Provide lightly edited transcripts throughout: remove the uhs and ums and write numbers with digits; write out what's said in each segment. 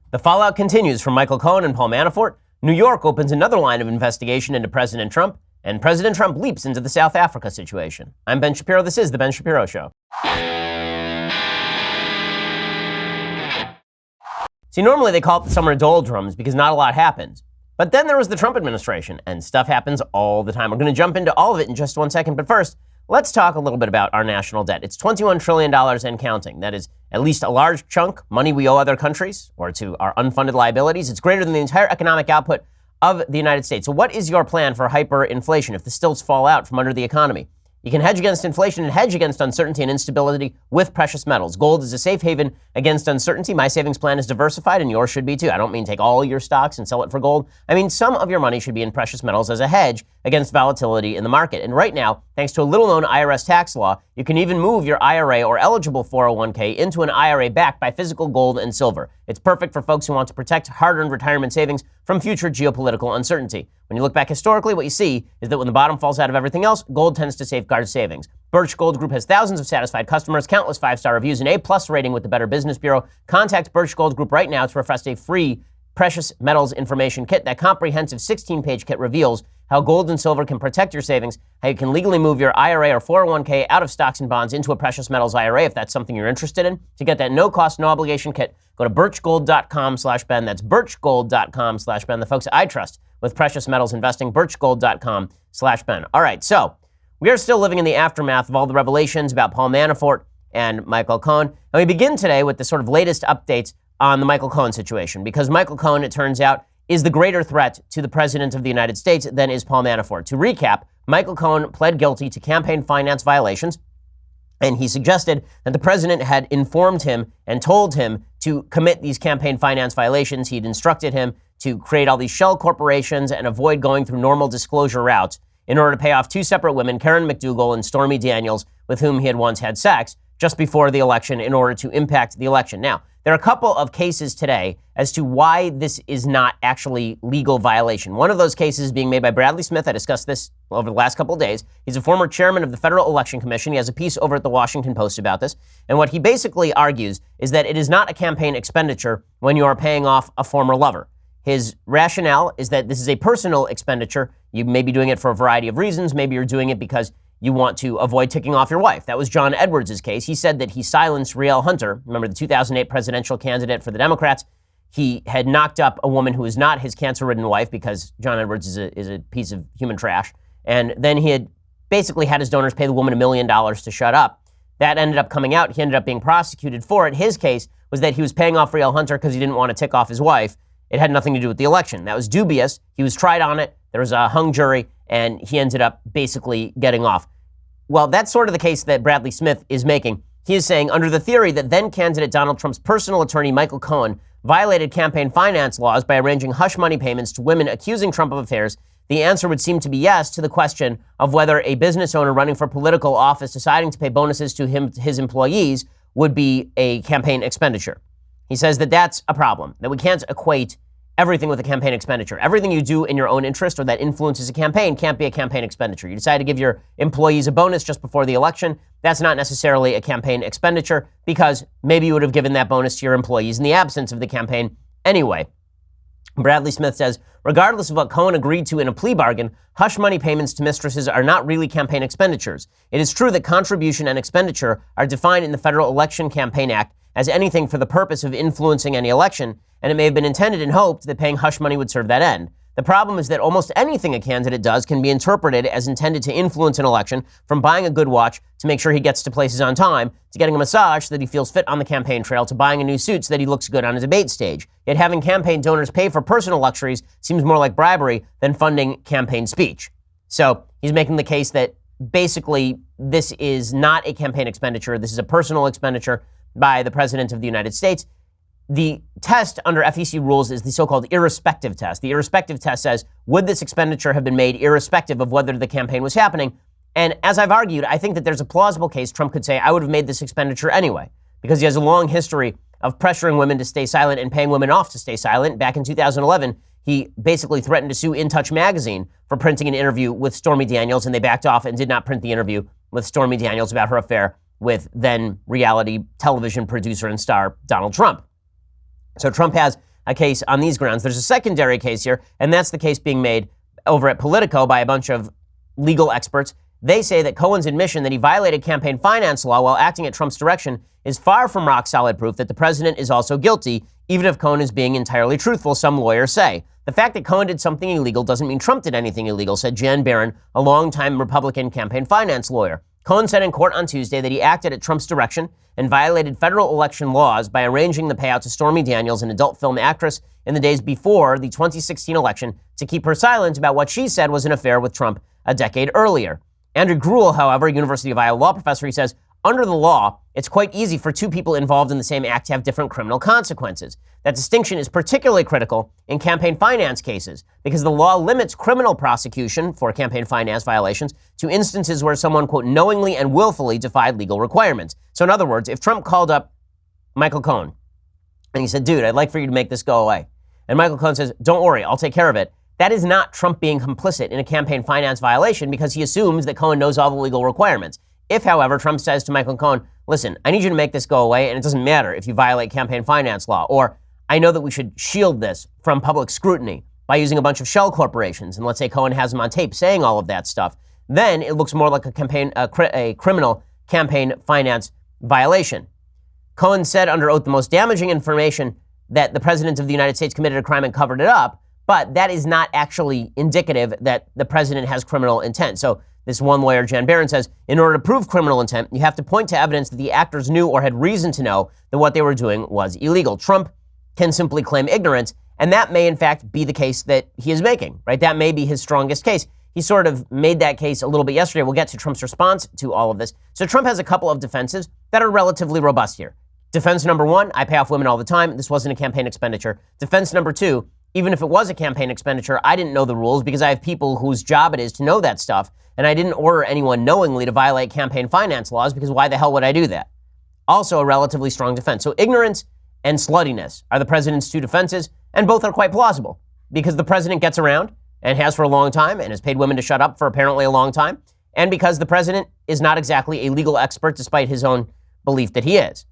The fallout continues from Michael Cohen and Paul Manafort. New York opens another line of investigation into President Trump, and President Trump leaps into the South Africa situation. I'm Ben Shapiro. This is The Ben Shapiro Show. See, normally they call it the summer doldrums because not a lot happens. But then there was the Trump administration, and stuff happens all the time. We're going to jump into all of it in just 1 second. But first, let's talk a little bit about our national debt. It's $21 trillion and counting. That is at least a large chunk, money we owe other countries or to our unfunded liabilities. It's greater than the entire economic output of the United States. So what is your plan for hyperinflation if the stilts fall out from under the economy? You can hedge against inflation and hedge against uncertainty and instability with precious metals. Gold is a safe haven against uncertainty. My savings plan is diversified, and yours should be too. I don't mean take all your stocks and sell it for gold. I mean some of your money should be in precious metals as a hedge against volatility in the market. And right now, thanks to a little-known IRS tax law, you can even move your IRA or eligible 401k into an IRA backed by physical gold and silver. It's perfect for folks who want to protect hard-earned retirement savings from future geopolitical uncertainty. When you look back historically, what you see is that when the bottom falls out of everything else, gold tends to safeguard savings. Birch Gold Group has thousands of satisfied customers, countless 5-star reviews, and A+ rating with the Better Business Bureau. Contact Birch Gold Group right now to request a free precious metals information kit. That comprehensive 16-page kit reveals how gold and silver can protect your savings, how you can legally move your IRA or 401k out of stocks and bonds into a precious metals IRA if that's something you're interested in. To get that no-cost, no-obligation kit, go to birchgold.com/Ben. That's birchgold.com/Ben. The folks I trust with precious metals investing, birchgold.com/Ben. All right, so we are still living in the aftermath of all the revelations about Paul Manafort and Michael Cohen. And we begin today with the sort of latest updates on the Michael Cohen situation, because Michael Cohen, it turns out, is the greater threat to the president of the United States than is Paul Manafort. To recap, Michael Cohen pled guilty to campaign finance violations, and he suggested that the president had informed him and told him to commit these campaign finance violations. He'd instructed him to create all these shell corporations and avoid going through normal disclosure routes in order to pay off two separate women, Karen McDougal and Stormy Daniels, with whom he had once had sex just before the election in order to impact the election. Now, there are a couple of cases today as to why this is not actually legal violation. One of those cases being made by Bradley Smith. I discussed this over the last couple of days. He's a former chairman of the Federal Election Commission. He has a piece over at the Washington Post about this. And what he basically argues is that it is not a campaign expenditure when you are paying off a former lover. His rationale is that this is a personal expenditure. You may be doing it for a variety of reasons. Maybe you're doing it because you want to avoid ticking off your wife. That was John Edwards' case. He said that he silenced Rielle Hunter, remember the 2008 presidential candidate for the Democrats. He had knocked up a woman who was not his cancer-ridden wife because John Edwards is a piece of human trash. And then he had basically had his donors pay the woman $1 million to shut up. That ended up coming out. He ended up being prosecuted for it. His case was that he was paying off Rielle Hunter because he didn't want to tick off his wife. It had nothing to do with the election. That was dubious. He was tried on it. There was a hung jury, and he ended up basically getting off. Well, that's sort of the case that Bradley Smith is making. He is saying, under the theory that then-candidate Donald Trump's personal attorney, Michael Cohen, violated campaign finance laws by arranging hush money payments to women accusing Trump of affairs, the answer would seem to be yes to the question of whether a business owner running for political office deciding to pay bonuses to his employees would be a campaign expenditure. He says that that's a problem, that we can't equate everything with a campaign expenditure. Everything you do in your own interest or that influences a campaign can't be a campaign expenditure. You decide to give your employees a bonus just before the election. That's not necessarily a campaign expenditure because maybe you would have given that bonus to your employees in the absence of the campaign anyway. Bradley Smith says, regardless of what Cohen agreed to in a plea bargain, hush money payments to mistresses are not really campaign expenditures. It is true that contribution and expenditure are defined in the Federal Election Campaign Act as anything for the purpose of influencing any election, and it may have been intended and hoped that paying hush money would serve that end. The problem is that almost anything a candidate does can be interpreted as intended to influence an election, from buying a good watch to make sure he gets to places on time, to getting a massage so that he feels fit on the campaign trail, to buying a new suit so that he looks good on a debate stage. Yet having campaign donors pay for personal luxuries seems more like bribery than funding campaign speech. So he's making the case that basically this is not a campaign expenditure. This is a personal expenditure by the President of the United States. The test under FEC rules is the so-called irrespective test. The irrespective test says, would this expenditure have been made irrespective of whether the campaign was happening? And as I've argued, I think that there's a plausible case Trump could say, I would have made this expenditure anyway, because he has a long history of pressuring women to stay silent and paying women off to stay silent. Back in 2011, he basically threatened to sue In Touch magazine for printing an interview with Stormy Daniels, and they backed off and did not print the interview with Stormy Daniels about her affair with then reality television producer and star Donald Trump. So Trump has a case on these grounds. There's a secondary case here, and that's the case being made over at Politico by a bunch of legal experts. They say that Cohen's admission that he violated campaign finance law while acting at Trump's direction is far from rock-solid proof that the president is also guilty, even if Cohen is being entirely truthful, some lawyers say. The fact that Cohen did something illegal doesn't mean Trump did anything illegal, said Jan Barron, a longtime Republican campaign finance lawyer. Cohen said in court on Tuesday that he acted at Trump's direction and violated federal election laws by arranging the payout to Stormy Daniels, an adult film actress, in the days before the 2016 election to keep her silent about what she said was an affair with Trump a decade earlier. Andrew Gruel, however, University of Iowa law professor, he says, under the law, it's quite easy for two people involved in the same act to have different criminal consequences. That distinction is particularly critical in campaign finance cases because the law limits criminal prosecution for campaign finance violations to instances where someone, quote, knowingly and willfully defied legal requirements. So in other words, if Trump called up Michael Cohen and he said, dude, I'd like for you to make this go away. And Michael Cohen says, don't worry, I'll take care of it. That is not Trump being complicit in a campaign finance violation because he assumes that Cohen knows all the legal requirements. If, however, Trump says to Michael Cohen, listen, I need you to make this go away, and it doesn't matter if you violate campaign finance law, or I know that we should shield this from public scrutiny by using a bunch of shell corporations, and let's say Cohen has him on tape saying all of that stuff, then it looks more like a criminal campaign finance violation. Cohen said under oath the most damaging information that the president of the United States committed a crime and covered it up, but that is not actually indicative that the president has criminal intent. So this one lawyer, Jan Barron, says, in order to prove criminal intent, you have to point to evidence that the actors knew or had reason to know that what they were doing was illegal. Trump can simply claim ignorance, and that may in fact be the case that he is making, right? That may be his strongest case. He sort of made that case a little bit yesterday. We'll get to Trump's response to all of this. So Trump has a couple of defenses that are relatively robust here. Defense number one, I pay off women all the time. This wasn't a campaign expenditure. Defense number two, even if it was a campaign expenditure, I didn't know the rules because I have people whose job it is to know that stuff, and I didn't order anyone knowingly to violate campaign finance laws because why the hell would I do that? Also a relatively strong defense. So ignorance and sluttiness are the president's two defenses, and both are quite plausible because the president gets around and has for a long time and has paid women to shut up for apparently a long time, and because the president is not exactly a legal expert despite his own belief that he is.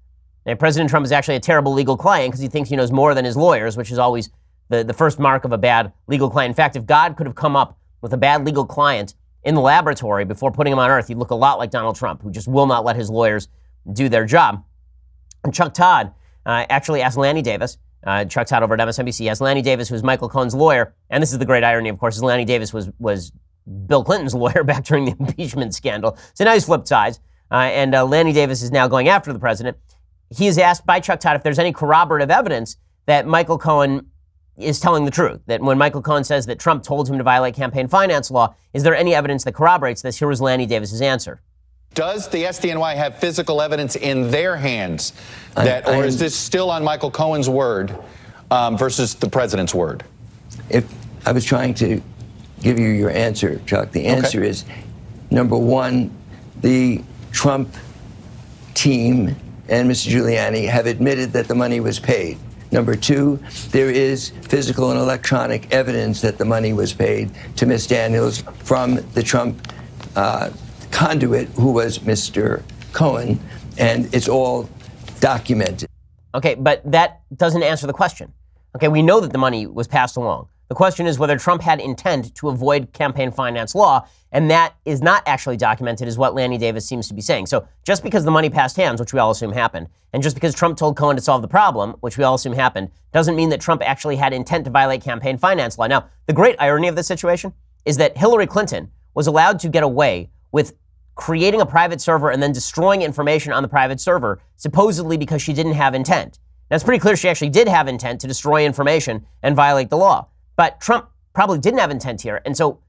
And President Trump is actually a terrible legal client because he thinks he knows more than his lawyers, which is always the first mark of a bad legal client. In fact, if God could have come up with a bad legal client in the laboratory before putting him on earth, he'd look a lot like Donald Trump, who just will not let his lawyers do their job. And Chuck Todd actually asked Lanny Davis, Chuck Todd over at MSNBC, asked Lanny Davis, who's Michael Cohen's lawyer, and this is the great irony, of course, is Lanny Davis was Bill Clinton's lawyer back during the impeachment scandal. So now he's flipped sides, and Lanny Davis is now going after the president. He is asked by Chuck Todd if there's any corroborative evidence that Michael Cohen is telling the truth, that when Michael Cohen says that Trump told him to violate campaign finance law, is there any evidence that corroborates this? Here was Lanny Davis's answer. Does the SDNY have physical evidence in their hands that, or is this still on Michael Cohen's word versus the president's word? If I was trying to give you your answer, Chuck, the answer is, number one, the Trump team and Mr. Giuliani have admitted that the money was paid. Number two, there is physical and electronic evidence that the money was paid to Ms. Daniels from the Trump conduit, who was Mr. Cohen, and it's all documented. Okay, but that doesn't answer the question. Okay, we know that the money was passed along. The question is whether Trump had intent to avoid campaign finance law, and that is not actually documented, is what Lanny Davis seems to be saying. So just because the money passed hands, which we all assume happened, and just because Trump told Cohen to solve the problem, which we all assume happened, doesn't mean that Trump actually had intent to violate campaign finance law. Now, the great irony of this situation is that Hillary Clinton was allowed to get away with creating a private server and then destroying information on the private server, supposedly because she didn't have intent. Now, it's pretty clear she actually did have intent to destroy information and violate the law. But Trump probably didn't have intent here. And so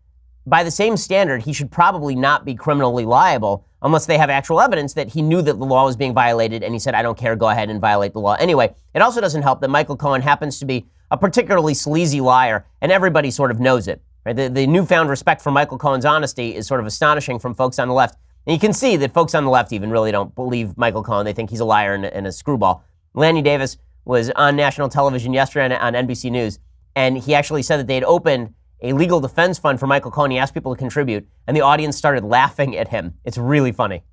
by the same standard, he should probably not be criminally liable unless they have actual evidence that he knew that the law was being violated and he said, I don't care, go ahead and violate the law anyway. It also doesn't help that Michael Cohen happens to be a particularly sleazy liar, and everybody sort of knows it. Right? The newfound respect for Michael Cohen's honesty is sort of astonishing from folks on the left. And you can see that folks on the left even really don't believe Michael Cohen. They think he's a liar and a screwball. Lanny Davis was on national television yesterday on NBC News, and he actually said that they had opened a legal defense fund for Michael Cohen. He asked people to contribute, and the audience started laughing at him. It's really funny.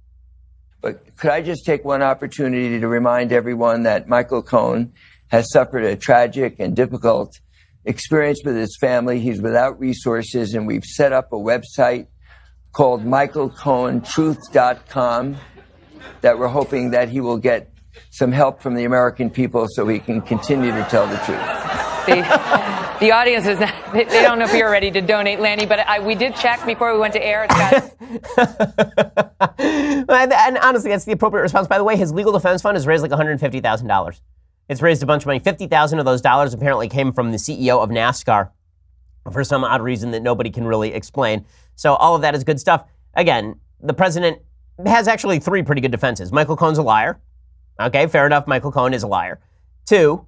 But could I just take one opportunity to remind everyone that Michael Cohen has suffered a tragic and difficult experience with his family. He's without resources, and we've set up a website called michaelcohentruth.com that we're hoping that he will get some help from the American people so he can continue to tell the truth. The audience is not, they don't know if you're ready to donate, Lanny, but we did check before we went to air. It's got and honestly, that's the appropriate response. By the way, his legal defense fund has raised like $150,000. It's raised a bunch of money. 50,000 of those dollars apparently came from the CEO of NASCAR for some odd reason that nobody can really explain. So all of that is good stuff. Again, the president has actually three pretty good defenses. Michael Cohen's a liar. Okay, fair enough. Michael Cohen is a liar. 2,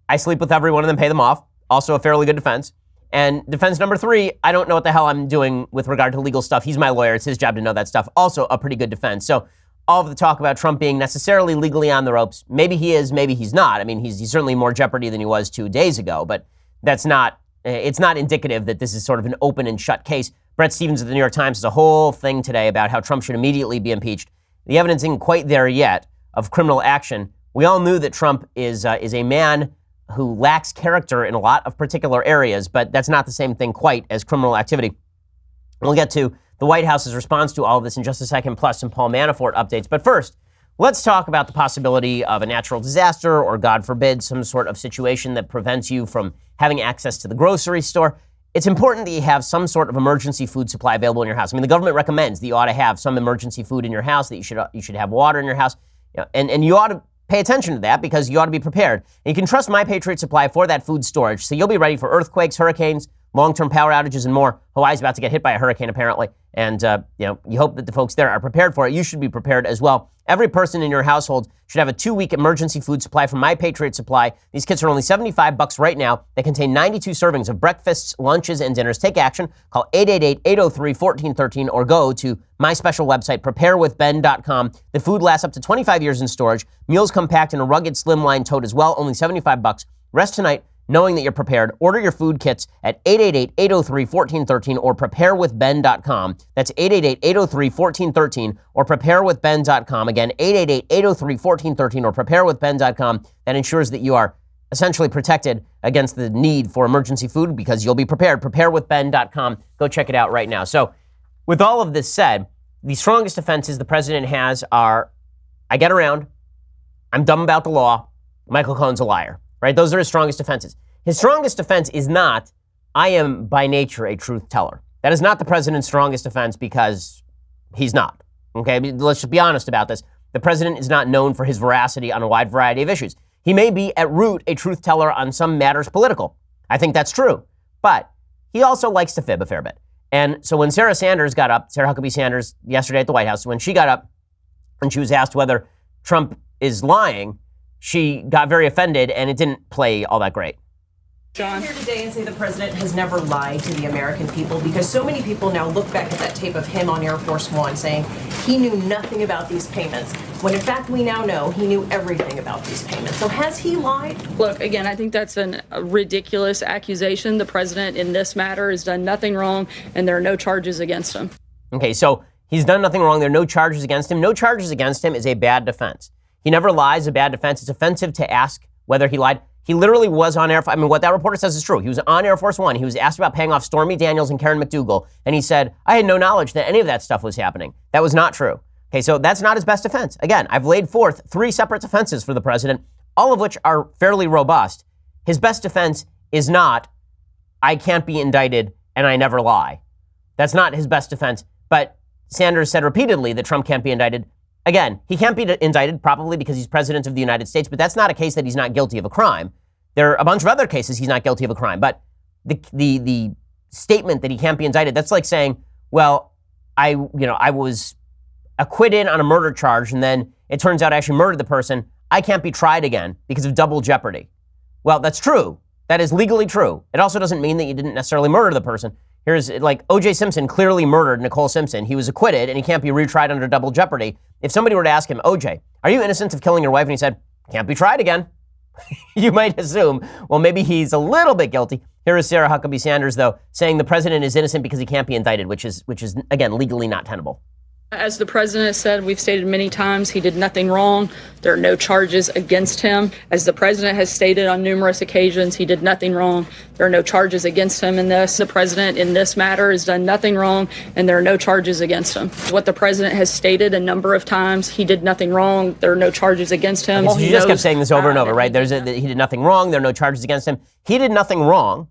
I sleep with every one of them, pay them off. Also a fairly good defense. And defense number 3, I don't know what the hell I'm doing with regard to legal stuff. He's my lawyer. It's his job to know that stuff. Also a pretty good defense. So all of the talk about Trump being necessarily legally on the ropes, maybe he is, maybe he's not. I mean, he's certainly more jeopardy than he was 2 days ago, but it's not indicative that this is sort of an open and shut case. Bret Stephens of the New York Times has a whole thing today about how Trump should immediately be impeached. The evidence isn't quite there yet of criminal action. We all knew that Trump is a man who lacks character in a lot of particular areas, but that's not the same thing quite as criminal activity. We'll get to the White House's response to all of this in just a second, plus some Paul Manafort updates. But first, let's talk about the possibility of a natural disaster or, God forbid, some sort of situation that prevents you from having access to the grocery store. It's important that you have some sort of emergency food supply available in your house. I mean, the government recommends that you ought to have some emergency food in your house, that you should have water in your house, and you ought to pay attention to that because you ought to be prepared. And you can trust My Patriot Supply for that food storage, so you'll be ready for earthquakes, hurricanes, long-term power outages, and more. Hawaii's about to get hit by a hurricane, apparently, and you hope that the folks there are prepared for it. You should be prepared as well. Every person in your household should have a 2-week emergency food supply from My Patriot Supply. These kits are only $75 right now. They contain 92 servings of breakfasts, lunches, and dinners. Take action. Call 888-803-1413 or go to my special website, preparewithben.com. The food lasts up to 25 years in storage. Meals come packed in a rugged, slimline tote as well, only $75. Rest tonight knowing that you're prepared. Order your food kits at 888-803-1413 or preparewithben.com. That's 888-803-1413 or preparewithben.com. Again, 888-803-1413 or preparewithben.com. That ensures that you are essentially protected against the need for emergency food because you'll be prepared. Preparewithben.com. Go check it out right now. So with all of this said, the strongest defenses the president has are, I get around, I'm dumb about the law, Michael Cohen's a liar. Right? Those are his strongest defenses. His strongest defense is not, I am by nature a truth teller. That is not the president's strongest defense because he's not. Okay? Let's just be honest about this. The president is not known for his veracity on a wide variety of issues. He may be, at root, a truth teller on some matters political. I think that's true. But he also likes to fib a fair bit. And so when Sarah Huckabee Sanders, yesterday at the White House, when she got up and she was asked whether Trump is lying, she got very offended, and it didn't play all that great. John. Here today and say the president has never lied to the American people because so many people now look back at that tape of him on Air Force One saying he knew nothing about these payments, when in fact we now know he knew everything about these payments. So has he lied? Look, again, I think that's a ridiculous accusation. The president in this matter has done nothing wrong, and there are no charges against him. Okay, so he's done nothing wrong. There are no charges against him. No charges against him is a bad defense. He never lies, a bad defense. It's offensive to ask whether he lied. He literally was on Air Force. I mean, what that reporter says is true. He was on Air Force One. He was asked about paying off Stormy Daniels and Karen McDougal, and he said, I had no knowledge that any of that stuff was happening. That was not true. Okay, so that's not his best defense. Again, I've laid forth 3 separate defenses for the president, all of which are fairly robust. His best defense is not, I can't be indicted and I never lie. That's not his best defense. But Sanders said repeatedly that Trump can't be indicted. Again, he can't be indicted probably because he's president of the United States, but that's not a case that he's not guilty of a crime. There are a bunch of other cases he's not guilty of a crime, but the statement that he can't be indicted, that's like saying, well, I was acquitted on a murder charge and then it turns out I actually murdered the person. I can't be tried again because of double jeopardy. Well, that's true. That is legally true. It also doesn't mean that you didn't necessarily murder the person. Here's like O.J. Simpson clearly murdered Nicole Simpson. He was acquitted and he can't be retried under double jeopardy. If somebody were to ask him, O.J., are you innocent of killing your wife? And he said, can't be tried again. You might assume, well, maybe he's a little bit guilty. Here is Sarah Huckabee Sanders, though, saying the president is innocent because he can't be indicted, which is again, legally not tenable. As the president has said, we've stated many times, he did nothing wrong. There are no charges against him. As the president has stated on numerous occasions, he did nothing wrong. There are no charges against him in this. The president in this matter has done nothing wrong, and there are no charges against him. What the president has stated a number of times, he did nothing wrong. There are no charges against him. So you just kept saying this over and over, right? He did nothing wrong. There are no charges against him. He did nothing wrong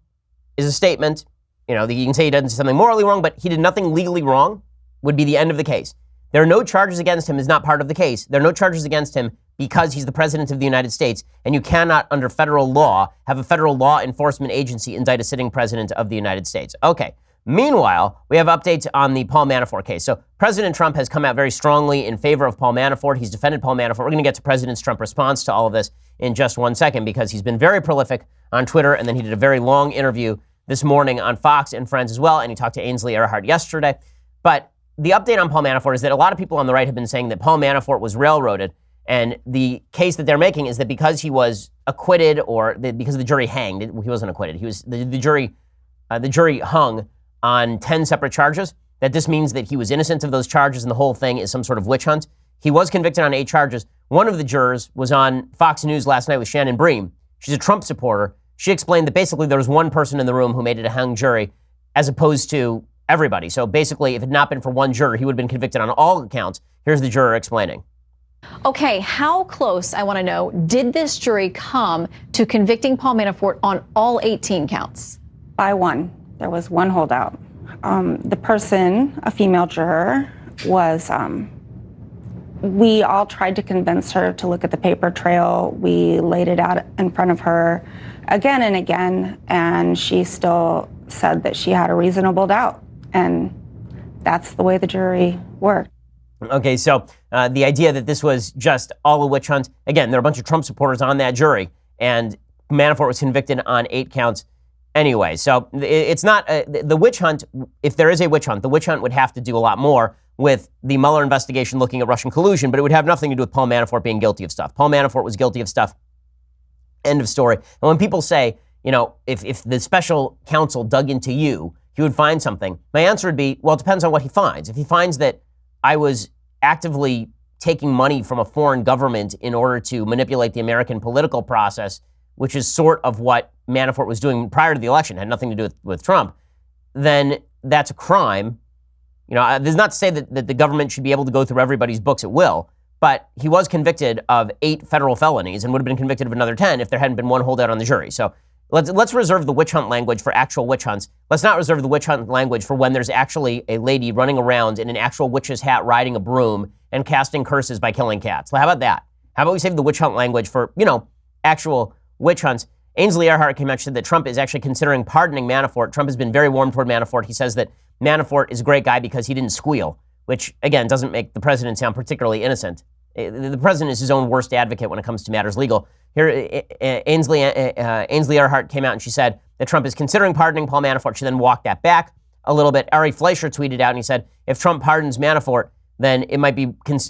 is a statement. You know, you can say he doesn't do something morally wrong, but he did nothing legally wrong would be the end of the case. There are no charges against him is not part of the case. There are no charges against him because he's the president of the United States, and you cannot, under federal law, have a federal law enforcement agency indict a sitting president of the United States. Okay. Meanwhile, we have updates on the Paul Manafort case. So President Trump has come out very strongly in favor of Paul Manafort. He's defended Paul Manafort. We're going to get to President Trump's response to all of this in just 1 second because he's been very prolific on Twitter, and then he did a very long interview this morning on Fox and Friends as well, and he talked to Ainsley Earhardt yesterday. But the update on Paul Manafort is that a lot of people on the right have been saying that Paul Manafort was railroaded, and the case that they're making is that because he was acquitted or because the jury hanged, he wasn't acquitted, he was the jury hung on 10 separate charges, that this means that he was innocent of those charges and the whole thing is some sort of witch hunt. He was convicted on 8 charges. One of the jurors was on Fox News last night with Shannon Bream. She's a Trump supporter. She explained that basically there was one person in the room who made it a hung jury as opposed to everybody. So basically, if it had not been for one juror, he would have been convicted on all accounts. Here's the juror explaining. Okay, how close, I want to know, did this jury come to convicting Paul Manafort on all 18 counts? By one. There was one holdout. The person, a female juror, was, we all tried to convince her to look at the paper trail. We laid it out in front of her again and again, and she still said that she had a reasonable doubt. And that's the way the jury worked. Okay, so the idea that this was just all a witch hunt, again, there are a bunch of Trump supporters on that jury, and Manafort was convicted on 8 counts anyway. So it's not the witch hunt. If there is a witch hunt, the witch hunt would have to do a lot more with the Mueller investigation looking at Russian collusion, but it would have nothing to do with Paul Manafort being guilty of stuff. Paul Manafort was guilty of stuff. End of story. And when people say, you know, if the special counsel dug into you, he would find something. My answer would be, well, it depends on what he finds. If he finds that I was actively taking money from a foreign government in order to manipulate the American political process, which is sort of what Manafort was doing prior to the election, had nothing to do with Trump, then that's a crime. You know, there's not to say that the government should be able to go through everybody's books at will, but he was convicted of 8 federal felonies and would have been convicted of another 10 if there hadn't been one holdout on the jury. So let's reserve the witch hunt language for actual witch hunts. Let's not reserve the witch hunt language for when there's actually a lady running around in an actual witch's hat riding a broom and casting curses by killing cats. How about that? How about we save the witch hunt language for, you know, actual witch hunts? Ainsley Earhardt came out and said that Trump is actually considering pardoning Manafort. Trump has been very warm toward Manafort. He says that Manafort is a great guy because he didn't squeal, which, again, doesn't make the president sound particularly innocent. The president is his own worst advocate when it comes to matters legal. Here, Ainsley Earhardt came out and she said that Trump is considering pardoning Paul Manafort. She then walked that back a little bit. Ari Fleischer tweeted out and he said, if Trump pardons Manafort, then it might be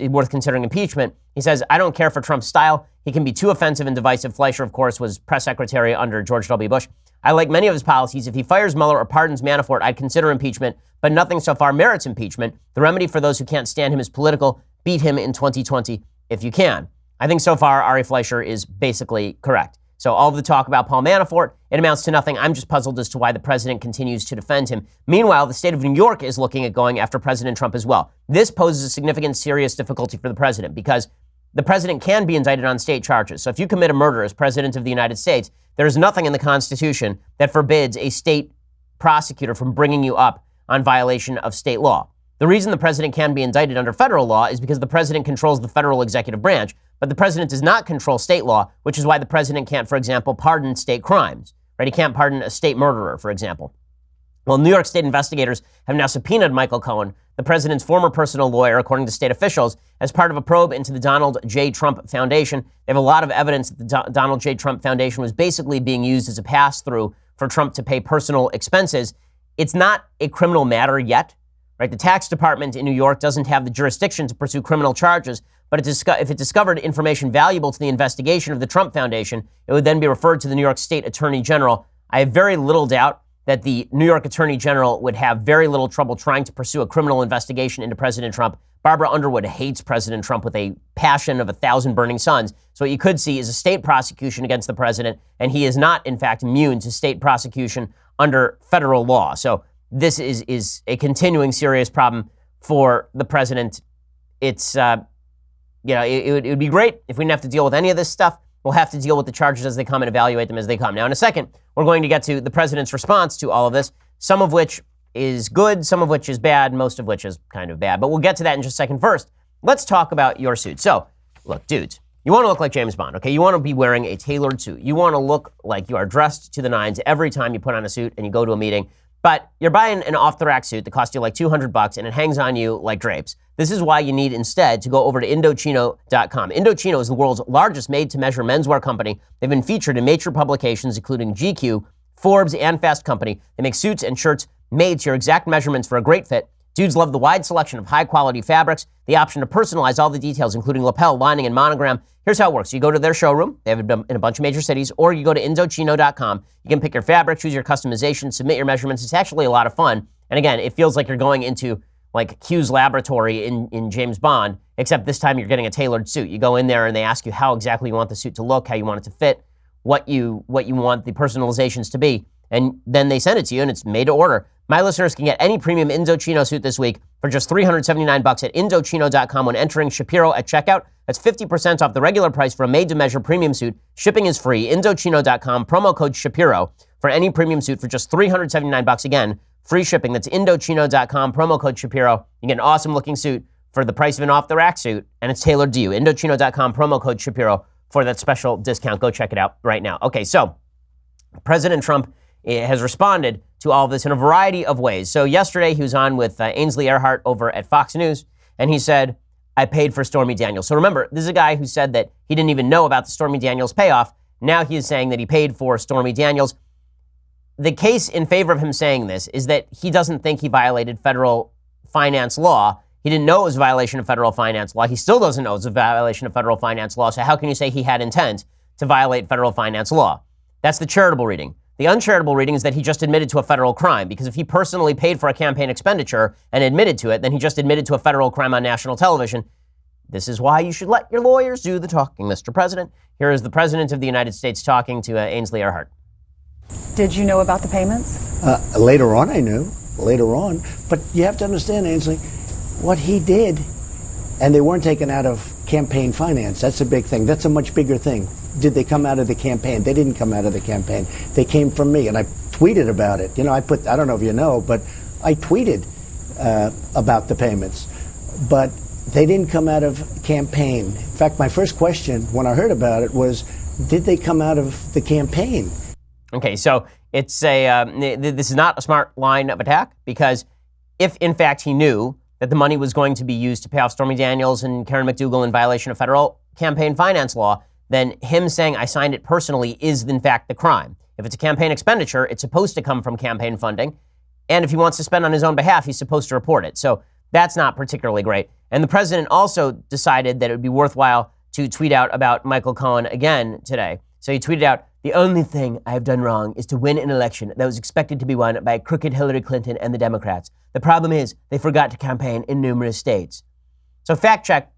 worth considering impeachment. He says, I don't care for Trump's style. He can be too offensive and divisive. Fleischer, of course, was press secretary under George W. Bush. I like many of his policies. If he fires Mueller or pardons Manafort, I'd consider impeachment, but nothing so far merits impeachment. The remedy for those who can't stand him is political. Beat him in 2020 if you can. I think so far Ari Fleischer is basically correct. So all of the talk about Paul Manafort, it amounts to nothing. I'm just puzzled as to why the president continues to defend him. Meanwhile, the state of New York is looking at going after President Trump as well. This poses a significant, serious difficulty for the president because the president can be indicted on state charges. So if you commit a murder as president of the United States, there's nothing in the Constitution that forbids a state prosecutor from bringing you up on violation of state law. The reason the president can be indicted under federal law is because the president controls the federal executive branch, but the president does not control state law, which is why the president can't, for example, pardon state crimes, right? He can't pardon a state murderer, for example. Well, New York State investigators have now subpoenaed Michael Cohen, the president's former personal lawyer, according to state officials, as part of a probe into the Donald J. Trump Foundation. They have a lot of evidence that the Donald J. Trump Foundation was basically being used as a pass-through for Trump to pay personal expenses. It's not a criminal matter yet, right? The tax department in New York doesn't have the jurisdiction to pursue criminal charges, but if it discovered information valuable to the investigation of the Trump Foundation, it would then be referred to the New York State Attorney General. I have very little doubt that the New York Attorney General would have very little trouble trying to pursue a criminal investigation into President Trump. Barbara Underwood hates President Trump with a passion of 1,000 burning suns. So what you could see is a state prosecution against the president, and he is not, in fact, immune to state prosecution under federal law. So this is a continuing serious problem for the president. It's, it would be great if we didn't have to deal with any of this stuff. We'll have to deal with the charges as they come and evaluate them as they come. Now, in a second, we're going to get to the president's response to all of this, some of which is good, some of which is bad, most of which is kind of bad. But we'll get to that in just a second. First, let's talk about your suit. So, look, dudes, you want to look like James Bond, okay? You want to be wearing a tailored suit. You want to look like you are dressed to the nines every time you put on a suit and you go to a meeting. But you're buying an off-the-rack suit that costs you like $200 and it hangs on you like drapes. This is why you need instead to go over to Indochino.com. Indochino is the world's largest made-to-measure menswear company. They've been featured in major publications including GQ, Forbes, and Fast Company. They make suits and shirts made to your exact measurements for a great fit. Dudes love the wide selection of high-quality fabrics, the option to personalize all the details, including lapel, lining, and monogram. Here's how it works. You go to their showroom. They have it in a bunch of major cities. Or you go to Indochino.com. You can pick your fabric, choose your customization, submit your measurements. It's actually a lot of fun. And again, it feels like you're going into like Q's laboratory in James Bond, except this time you're getting a tailored suit. You go in there and they ask you how exactly you want the suit to look, how you want it to fit, what you want the personalizations to be. And then they send it to you and it's made to order. My listeners can get any premium Indochino suit this week for just $379 at Indochino.com when entering Shapiro at checkout. That's 50% off the regular price for a made-to-measure premium suit. Shipping is free. Indochino.com, promo code Shapiro for any premium suit for just $379. Again, free shipping. That's Indochino.com, promo code Shapiro. You get an awesome-looking suit for the price of an off-the-rack suit, and it's tailored to you. Indochino.com, promo code Shapiro for that special discount. Go check it out right now. Okay, so President Trump has responded to all of this in a variety of ways. So yesterday he was on with Ainsley Earhart over at Fox News, and he said, I paid for Stormy Daniels. So remember, this is a guy who said that he didn't even know about the Stormy Daniels payoff. Now he is saying that he paid for Stormy Daniels. The case in favor of him saying this is that he doesn't think he violated federal finance law. He didn't know it was a violation of federal finance law. He still doesn't know it's a violation of federal finance law. So how can you say he had intent to violate federal finance law? That's the charitable reading. The uncharitable reading is that he just admitted to a federal crime, because if he personally paid for a campaign expenditure and admitted to it, then he just admitted to a federal crime on national television. This is why you should let your lawyers do the talking, Mr. President. Here is the President of the United States talking to Ainsley Earhart. Did you know about the payments? Later on, I knew. Later on. But you have to understand, Ainsley, what he did, and they weren't taken out of campaign finance. That's a big thing. That's a much bigger thing. Did they come out of the campaign? They didn't come out of the campaign. They came from me, and I tweeted about it. You know, I don't know if you know, but I tweeted about the payments. But they didn't come out of campaign. In fact, my first question when I heard about it was, did they come out of the campaign? Okay, so it's this is not a smart line of attack, because if, in fact, he knew that the money was going to be used to pay off Stormy Daniels and Karen McDougal in violation of federal campaign finance law, then him saying I signed it personally is, in fact, the crime. If it's a campaign expenditure, it's supposed to come from campaign funding. And if he wants to spend on his own behalf, he's supposed to report it. So that's not particularly great. And the president also decided that it would be worthwhile to tweet out about Michael Cohen again today. So he tweeted out, the only thing I have done wrong is to win an election that was expected to be won by crooked Hillary Clinton and the Democrats. The problem is they forgot to campaign in numerous states. So fact check,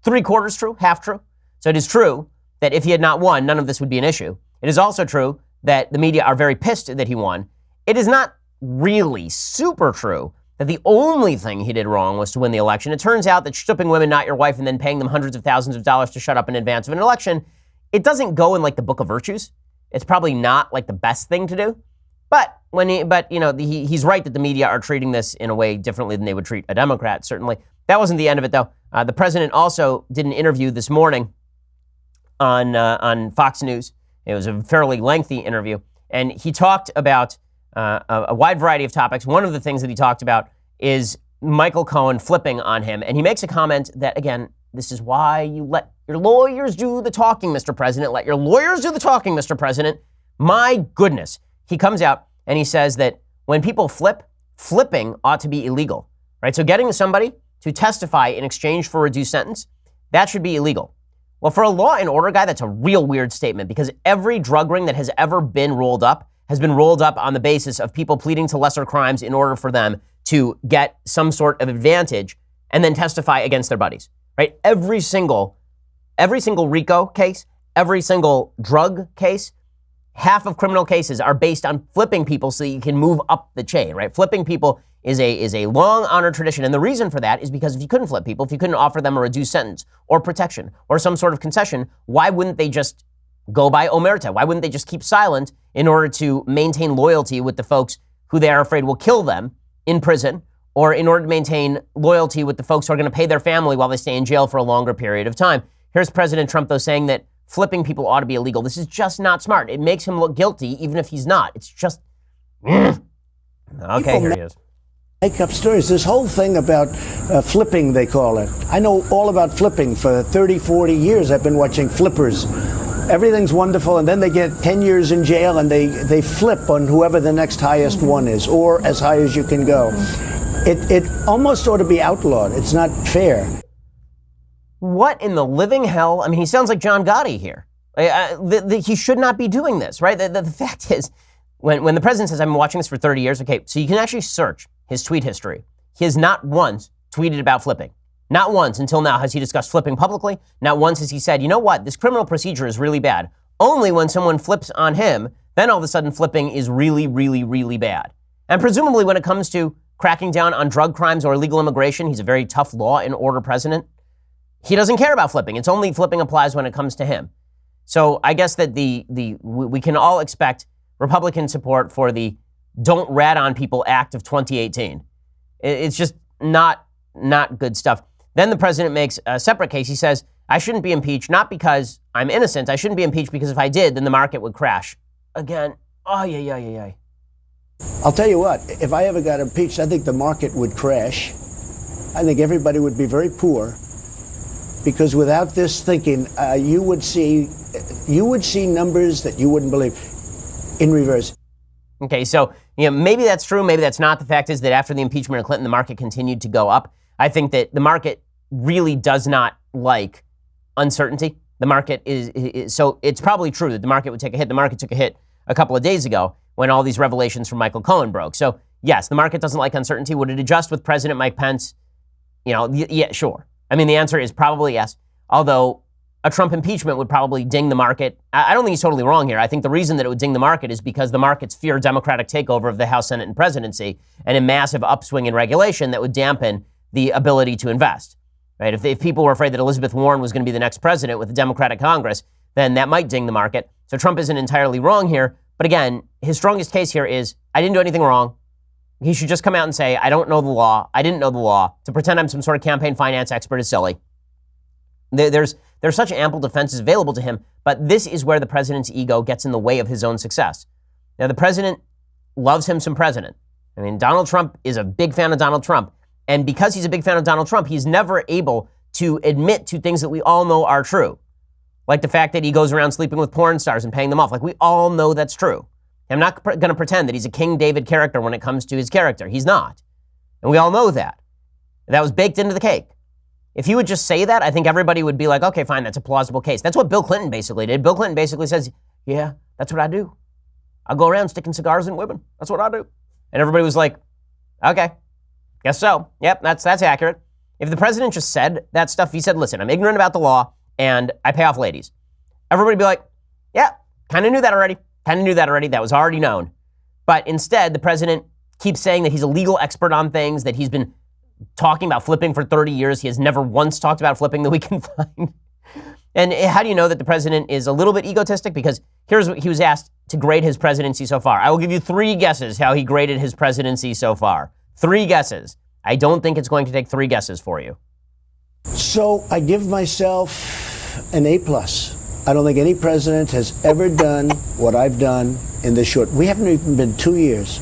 3/4 true, half true. So it is true that if he had not won, none of this would be an issue. It is also true that the media are very pissed that he won. It is not really super true that the only thing he did wrong was to win the election. It turns out that stripping women, not your wife, and then paying them hundreds of thousands of dollars to shut up in advance of an election, it doesn't go in like the book of virtues. It's probably not like the best thing to do. But he's right that the media are treating this in a way differently than they would treat a Democrat, certainly. That wasn't the end of it, though. The president also did an interview this morning on Fox News. It was a fairly lengthy interview, and he talked about a wide variety of topics. One of the things that he talked about is Michael Cohen flipping on him, and he makes a comment that, again, this is why you let your lawyers do the talking, Mr. President. Let your lawyers do the talking, Mr. President. My goodness. He comes out and he says that when people flip, flipping ought to be illegal, right? So getting somebody to testify in exchange for a reduced sentence, that should be illegal. Well, for a law and order guy, that's a real weird statement, because every drug ring that has ever been rolled up has been rolled up on the basis of people pleading to lesser crimes in order for them to get some sort of advantage and then testify against their buddies, right? Every single RICO case, every single drug case, half of criminal cases are based on flipping people so that you can move up the chain, right? Flipping people is a long honored tradition. And the reason for that is because if you couldn't flip people, if you couldn't offer them a reduced sentence or protection or some sort of concession, why wouldn't they just go by omerta? Why wouldn't they just keep silent in order to maintain loyalty with the folks who they are afraid will kill them in prison, or in order to maintain loyalty with the folks who are going to pay their family while they stay in jail for a longer period of time? Here's President Trump, though, saying that flipping people ought to be illegal. This is just not smart. It makes him look guilty, even if he's not. It's just... Okay, here he is. Make up stories. This whole thing about flipping, they call it. I know all about flipping. For 30, 40 years, I've been watching flippers. Everything's wonderful, and then they get 10 years in jail, and they flip on whoever the next highest one is, or as high as you can go. It almost ought to be outlawed. It's not fair. What in the living hell? I mean, he sounds like John Gotti here. He should not be doing this, right? The fact is, when the president says, I've been watching this for 30 years, okay, so you can actually search his tweet history. He has not once tweeted about flipping. Not once until now has he discussed flipping publicly. Not once has he said, you know what, this criminal procedure is really bad. Only when someone flips on him, then all of a sudden flipping is really, really, really bad. And presumably when it comes to cracking down on drug crimes or illegal immigration, he's a very tough law and order president. He doesn't care about flipping. It's only flipping applies when it comes to him. So I guess that we can all expect Republican support for the Don't Rat on People Act of 2018. It's just not good stuff. Then the president makes a separate case. He says, I shouldn't be impeached, not because I'm innocent. I shouldn't be impeached because if I did, then the market would crash. Again, yeah. I'll tell you what, if I ever got impeached, I think the market would crash. I think everybody would be very poor, because without this thinking, you would see numbers that you wouldn't believe in reverse. Okay, so maybe that's true, maybe that's not. The fact is that after the impeachment of Clinton, the market continued to go up. I think that the market really does not like uncertainty. The market is so it's probably true that the market would take a hit. The market took a hit a couple of days ago when all these revelations from Michael Cohen broke. So yes, the market doesn't like uncertainty. Would it adjust with President Mike Pence? Yeah, sure. I mean, the answer is probably yes. Although a Trump impeachment would probably ding the market. I don't think he's totally wrong here. I think the reason that it would ding the market is because the markets fear Democratic takeover of the House, Senate, and presidency, and a massive upswing in regulation that would dampen the ability to invest. Right? If people were afraid that Elizabeth Warren was going to be the next president with a Democratic Congress, then that might ding the market. So Trump isn't entirely wrong here. But again, his strongest case here is, I didn't do anything wrong. He should just come out and say, I don't know the law. I didn't know the law. To pretend I'm some sort of campaign finance expert is silly. There's such ample defenses available to him, but this is where the president's ego gets in the way of his own success. Now, the president loves him some president. I mean, Donald Trump is a big fan of Donald Trump. And because he's a big fan of Donald Trump, he's never able to admit to things that we all know are true. Like the fact that he goes around sleeping with porn stars and paying them off. Like, we all know that's true. I'm not going to pretend that he's a King David character when it comes to his character. He's not. And we all know that. That was baked into the cake. If he would just say that, I think everybody would be like, okay, fine, that's a plausible case. That's what Bill Clinton basically did. Bill Clinton basically says, yeah, that's what I do. I go around sticking cigars in women. That's what I do. And everybody was like, okay, guess so. Yep, that's accurate. If the president just said that stuff, he said, listen, I'm ignorant about the law and I pay off ladies. Everybody would be like, yeah, kind of knew that already. That was already known. But instead, the president keeps saying that he's a legal expert on things, that he's been talking about flipping for 30 years. He has never once talked about flipping that we can find. And how do you know that the president is a little bit egotistic? Because here's what he was asked to grade his presidency so far. I will give you 3 guesses how he graded his presidency so far. 3 guesses. I don't think it's going to take 3 guesses for you. So I give myself an A+. I don't think any president has ever done what I've done in this short. We haven't even been 2 years.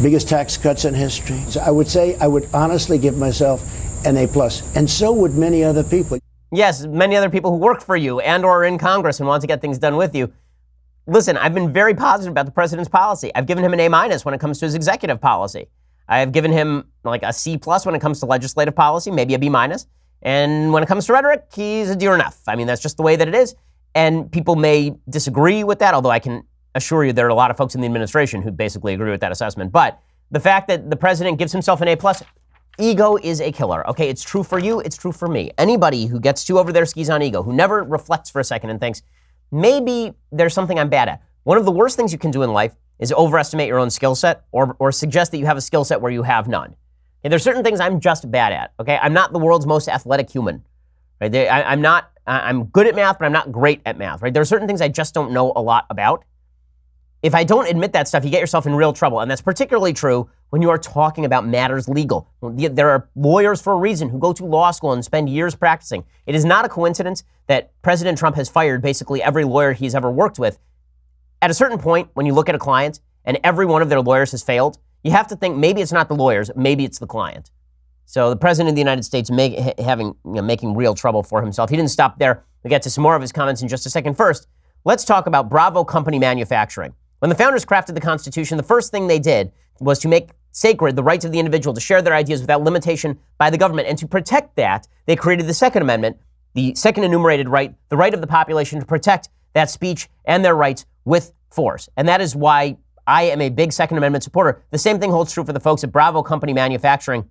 Biggest tax cuts in history. So I would say I would honestly give myself an A+. And so would many other people. Yes, many other people who work for you and or are in Congress and want to get things done with you. Listen, I've been very positive about the president's policy. I've given him an A- when it comes to his executive policy. I have given him like a C+ when it comes to legislative policy, maybe a B-. And when it comes to rhetoric, he's a D or an F. I mean, that's just the way that it is. And people may disagree with that, although I can assure you there are a lot of folks in the administration who basically agree with that assessment. But the fact that the president gives himself an A+, ego is a killer. Okay, it's true for you, it's true for me. Anybody who gets too over their skis on ego, who never reflects for a second and thinks, maybe there's something I'm bad at. One of the worst things you can do in life is overestimate your own skill set or suggest that you have a skill set where you have none. Okay, there's certain things I'm just bad at. Okay, I'm not the world's most athletic human. Right? I'm good at math, but I'm not great at math. Right? There are certain things I just don't know a lot about. If I don't admit that stuff, you get yourself in real trouble. And that's particularly true when you are talking about matters legal. There are lawyers for a reason who go to law school and spend years practicing. It is not a coincidence that President Trump has fired basically every lawyer he's ever worked with. At a certain point, when you look at a client and every one of their lawyers has failed, you have to think maybe it's not the lawyers, maybe it's the client. So the president of the United States making real trouble for himself. He didn't stop there. We'll get to some more of his comments in just a second. First, let's talk about Bravo Company manufacturing. When the founders crafted the Constitution, the first thing they did was to make sacred the rights of the individual to share their ideas without limitation by the government. And to protect that, they created the Second Amendment, the second enumerated right, the right of the population to protect that speech and their rights with force. And that is why I am a big Second Amendment supporter. The same thing holds true for the folks at Bravo Company Manufacturing.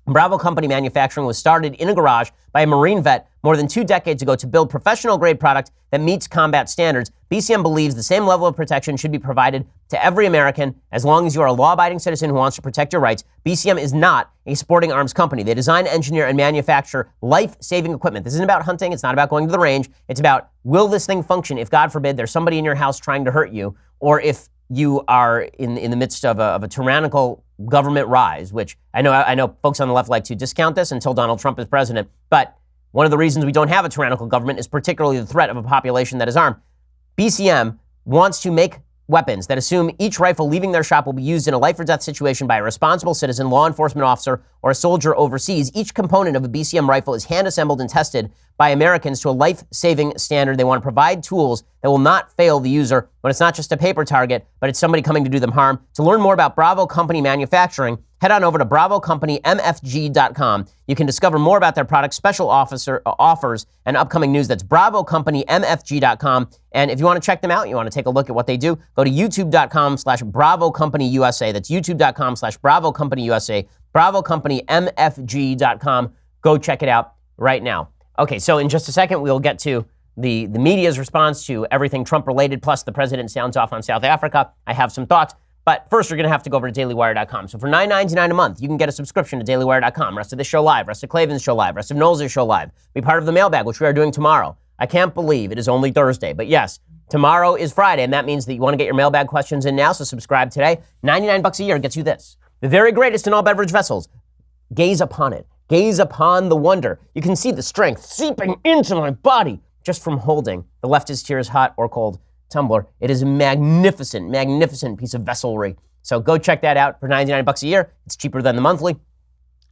Bravo Company Manufacturing was started in a garage by a Marine vet more than 2 decades ago to build professional-grade product that meets combat standards. BCM believes the same level of protection should be provided to every American as long as you are a law-abiding citizen who wants to protect your rights. BCM is not a sporting arms company. They design, engineer, and manufacture life-saving equipment. This isn't about hunting. It's not about going to the range. It's about, will this thing function if, God forbid, there's somebody in your house trying to hurt you, or if you are in the midst of a tyrannical government rise, which I know folks on the left like to discount this until Donald Trump is president. But one of the reasons we don't have a tyrannical government is particularly the threat of a population that is armed. BCM wants to make weapons that assume each rifle leaving their shop will be used in a life or death situation by a responsible citizen, law enforcement officer, or a soldier overseas. Each component of a BCM rifle is hand-assembled and tested by Americans to a life-saving standard. They want to provide tools that will not fail the user when it's not just a paper target, but it's somebody coming to do them harm. To learn more about Bravo Company Manufacturing, head on over to BravoCompanyMFG.com. You can discover more about their products, special offers, and upcoming news. That's BravoCompanyMFG.com. And if you want to check them out, you want to take a look at what they do, go to YouTube.com/BravoCompanyUSA. That's YouTube.com/BravoCompanyUSA. BravoCompanyMFG.com. Go check it out right now. Okay, so in just a second, we'll get to the media's response to everything Trump-related, plus the president sounds off on South Africa. I have some thoughts. But first, you're going to have to go over to dailywire.com. So for $9.99 a month, you can get a subscription to dailywire.com. Rest of this show live, rest of Klavan's show live, rest of Knowles' show live. Be part of the mailbag, which we are doing tomorrow. I can't believe it is only Thursday. But yes, tomorrow is Friday, and that means that you want to get your mailbag questions in now, so subscribe today. $99 a year gets you this. The very greatest in all beverage vessels. Gaze upon it. Gaze upon the wonder. You can see the strength seeping into my body just from holding the Leftist Tears hot or cold tumbler. It is a magnificent, magnificent piece of vesselry. So go check that out for $99 a year. It's cheaper than the monthly.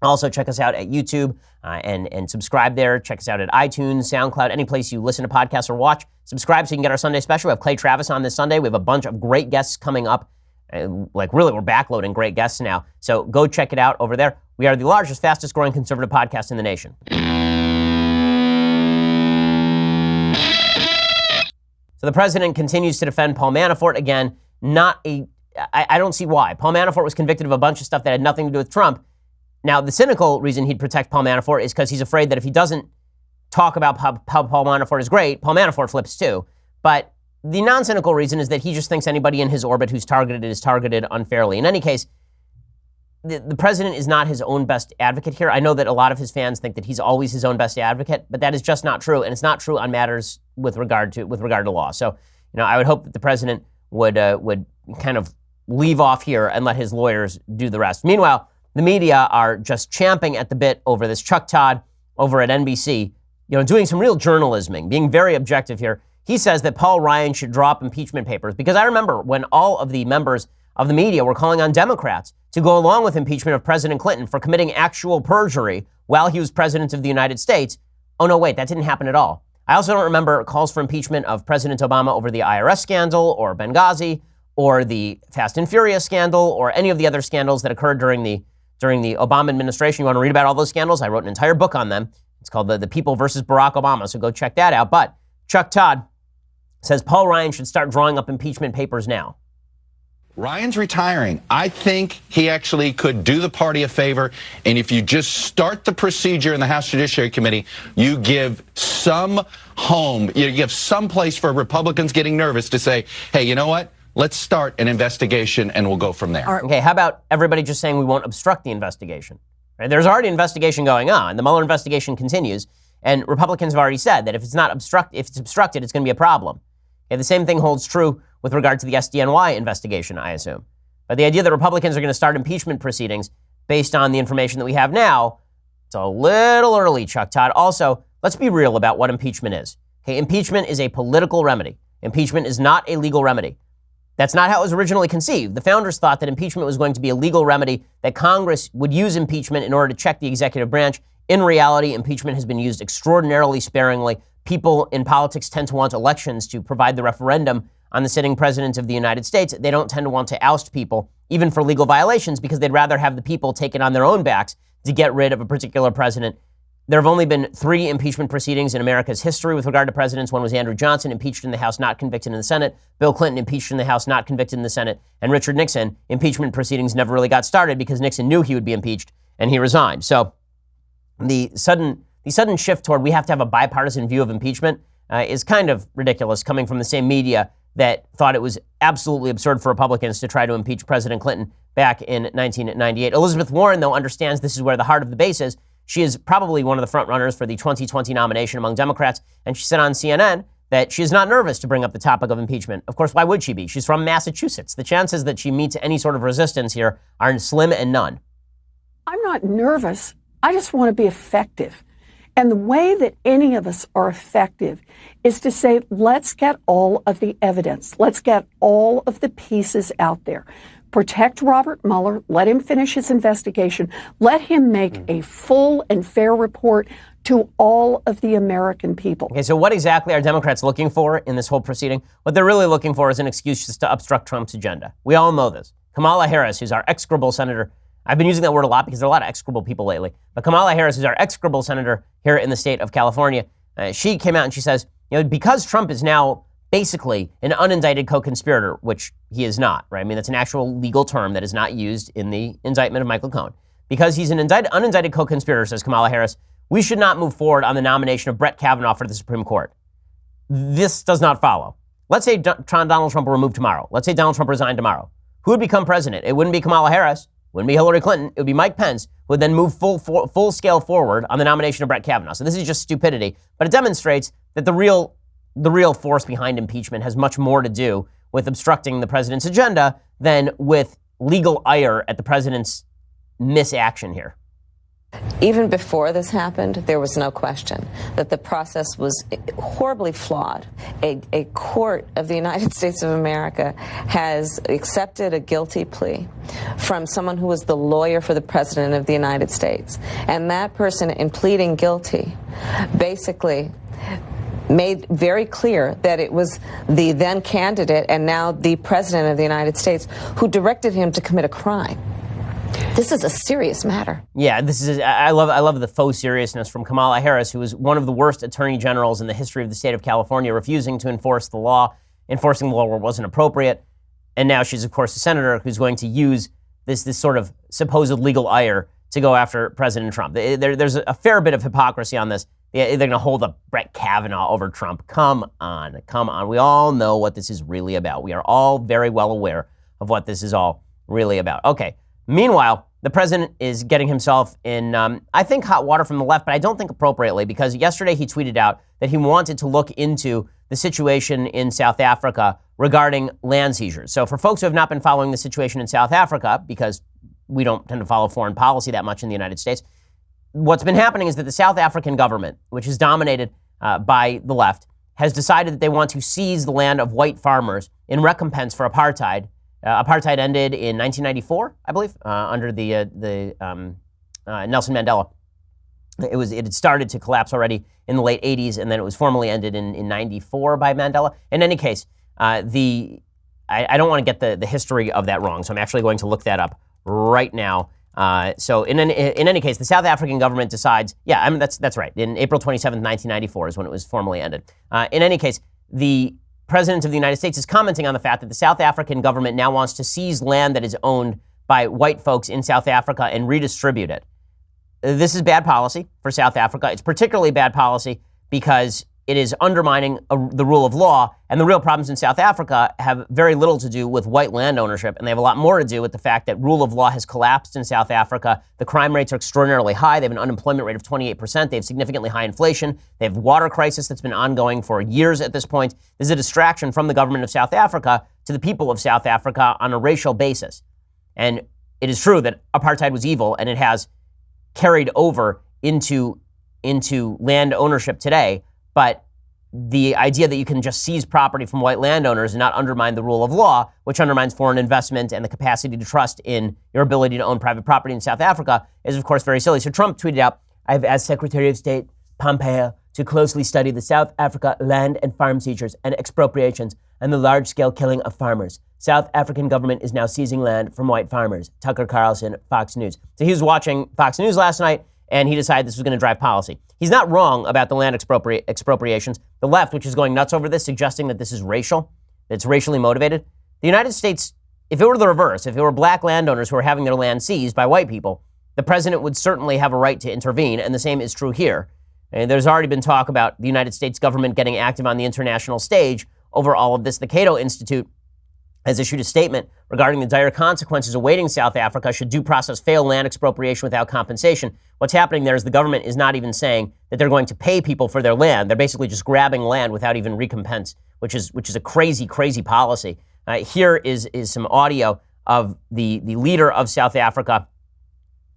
Also, check us out at YouTube and subscribe there. Check us out at iTunes, SoundCloud, any place you listen to podcasts or watch. Subscribe so you can get our Sunday special. We have Clay Travis on this Sunday. We have a bunch of great guests coming up. Really, we're backloading great guests now. So go check it out over there. We are the largest, fastest growing conservative podcast in the nation. So the president continues to defend Paul Manafort. Again, I don't see why. Paul Manafort was convicted of a bunch of stuff that had nothing to do with Trump. Now, the cynical reason he'd protect Paul Manafort is because he's afraid that if he doesn't talk about how Paul Manafort is great, Paul Manafort flips too. But the non-cynical reason is that he just thinks anybody in his orbit who's targeted is targeted unfairly. In any case, the president is not his own best advocate here. I know that a lot of his fans think that he's always his own best advocate, but that is just not true, and it's not true on matters with regard to law. So, I would hope that the president would kind of leave off here and let his lawyers do the rest. Meanwhile, the media are just champing at the bit over this. Chuck Todd over at NBC, doing some real journalisming, being very objective here. He says that Paul Ryan should drop impeachment papers because I remember when all of the members of the media were calling on Democrats to go along with impeachment of President Clinton for committing actual perjury while he was president of the United States. Oh, no, wait, that didn't happen at all. I also don't remember calls for impeachment of President Obama over the IRS scandal or Benghazi or the Fast and Furious scandal or any of the other scandals that occurred during the Obama administration. You want to read about all those scandals? I wrote an entire book on them. It's called The People versus Barack Obama, so go check that out. But Chuck Todd says Paul Ryan should start drawing up impeachment papers now. Ryan's retiring. I think he actually could do the party a favor. And if you just start the procedure in the House Judiciary Committee, you give some home, you give some place for Republicans getting nervous to say, hey, you know what? Let's start an investigation and we'll go from there. Okay, how about everybody just saying we won't obstruct the investigation? Right? There's already an investigation going on. The Mueller investigation continues. And Republicans have already said that if it's obstructed, it's going to be a problem. Okay, the same thing holds true with regard to the SDNY investigation, I assume. But the idea that Republicans are going to start impeachment proceedings based on the information that we have now, it's a little early, Chuck Todd. Also, let's be real about what impeachment is. Okay, impeachment is a political remedy. Impeachment is not a legal remedy. That's not how it was originally conceived. The founders thought that impeachment was going to be a legal remedy, that Congress would use impeachment in order to check the executive branch. In reality, impeachment has been used extraordinarily sparingly. People in politics tend to want elections to provide the referendum on the sitting president of the United States. They don't tend to want to oust people, even for legal violations, because they'd rather have the people take it on their own backs to get rid of a particular president. There have only been 3 impeachment proceedings in America's history with regard to presidents. One was Andrew Johnson, impeached in the House, not convicted in the Senate. Bill Clinton, impeached in the House, not convicted in the Senate. And Richard Nixon, impeachment proceedings never really got started because Nixon knew he would be impeached and he resigned. So the sudden shift toward we have to have a bipartisan view of impeachment is kind of ridiculous, coming from the same media that thought it was absolutely absurd for Republicans to try to impeach President Clinton back in 1998. Elizabeth Warren, though, understands this is where the heart of the base is. She is probably one of the front runners for the 2020 nomination among Democrats, and she said on CNN that she is not nervous to bring up the topic of impeachment. Of course, why would she be? She's from Massachusetts. The chances that she meets any sort of resistance here are slim and none. I'm not nervous. I just want to be effective. And the way that any of us are effective is to say, let's get all of the evidence. Let's get all of the pieces out there. Protect Robert Mueller. Let him finish his investigation. Let him make a full and fair report to all of the American people. Okay, so what exactly are Democrats looking for in this whole proceeding? What they're really looking for is an excuse just to obstruct Trump's agenda. We all know this. Kamala Harris, who's our execrable senator, I've been using that word a lot because there are a lot of execrable people lately. But Kamala Harris, who's our execrable senator here in the state of California, she came out and she says, because Trump is now basically an unindicted co-conspirator, which he is not, right? I mean, that's an actual legal term that is not used in the indictment of Michael Cohen. Because he's an unindicted co-conspirator, says Kamala Harris, we should not move forward on the nomination of Brett Kavanaugh for the Supreme Court. This does not follow. Let's say Donald Trump were removed tomorrow. Let's say Donald Trump resigned tomorrow. Who would become president? It wouldn't be Kamala Harris. Wouldn't be Hillary Clinton. It would be Mike Pence, who would then move full scale forward on the nomination of Brett Kavanaugh. So this is just stupidity, but it demonstrates that the real force behind impeachment has much more to do with obstructing the president's agenda than with legal ire at the president's misaction here. Even before this happened, there was no question that the process was horribly flawed. A court of the United States of America has accepted a guilty plea from someone who was the lawyer for the President of the United States. And that person, in pleading guilty, basically made very clear that it was the then candidate and now the President of the United States who directed him to commit a crime. This is a serious matter. Yeah, I love the faux seriousness from Kamala Harris, who is one of the worst attorney generals in the history of the state of California, refusing to enforce the law, enforcing the law where it wasn't appropriate. And now she's, of course, a senator who's going to use this sort of supposed legal ire to go after President Trump. There's a fair bit of hypocrisy on this. They're going to hold up Brett Kavanaugh over Trump. Come on. We all know what this is really about. We are all very well aware of what this is all really about. Okay. Meanwhile, the president is getting himself in, I think, hot water from the left, but I don't think appropriately, because yesterday he tweeted out that he wanted to look into the situation in South Africa regarding land seizures. So for folks who have not been following the situation in South Africa, because we don't tend to follow foreign policy that much in the United States, what's been happening is that the South African government, which is dominated by the left, has decided that they want to seize the land of white farmers in recompense for apartheid. Apartheid ended in 1994, I believe, under the Nelson Mandela. It had started to collapse already in the late 80s, and then it was formally ended in 94 by Mandela. In any case, I don't want to get the history of that wrong, so I'm actually going to look that up right now. So in any case, the South African government decides, that's right. In April 27th, 1994 is when it was formally ended. In any case, the President of the United States is commenting on the fact that the South African government now wants to seize land that is owned by white folks in South Africa and redistribute it. This is bad policy for South Africa. It's particularly bad policy because it is undermining the rule of law, and the real problems in South Africa have very little to do with white land ownership, and they have a lot more to do with the fact that rule of law has collapsed in South Africa. The crime rates are extraordinarily high. They have an unemployment rate of 28%. They have significantly high inflation. They have water crisis that's been ongoing for years at this point. This is a distraction from the government of South Africa to the people of South Africa on a racial basis. And it is true that apartheid was evil, and it has carried over into land ownership today. But the idea that you can just seize property from white landowners and not undermine the rule of law, which undermines foreign investment and the capacity to trust in your ability to own private property in South Africa, is of course very silly. So Trump tweeted out, "I've asked Secretary of State Pompeo to closely study the South Africa land and farm seizures and expropriations and the large-scale killing of farmers. South African government is now seizing land from white farmers." Tucker Carlson, Fox News. So he was watching Fox News last night, and he decided this was going to drive policy. He's not wrong about the land expropriations. The left, which is going nuts over this, suggesting that this is racial, that it's racially motivated. The United States, if it were the reverse, if it were black landowners who were having their land seized by white people, the president would certainly have a right to intervene, and the same is true here. And there's already been talk about the United States government getting active on the international stage over all of this. The Cato Institute has issued a statement regarding the dire consequences awaiting South Africa should due process fail land expropriation without compensation. What's happening there is the government is not even saying that they're going to pay people for their land. They're basically just grabbing land without even recompense, which is a crazy, crazy policy. Here is some audio of the leader of South Africa,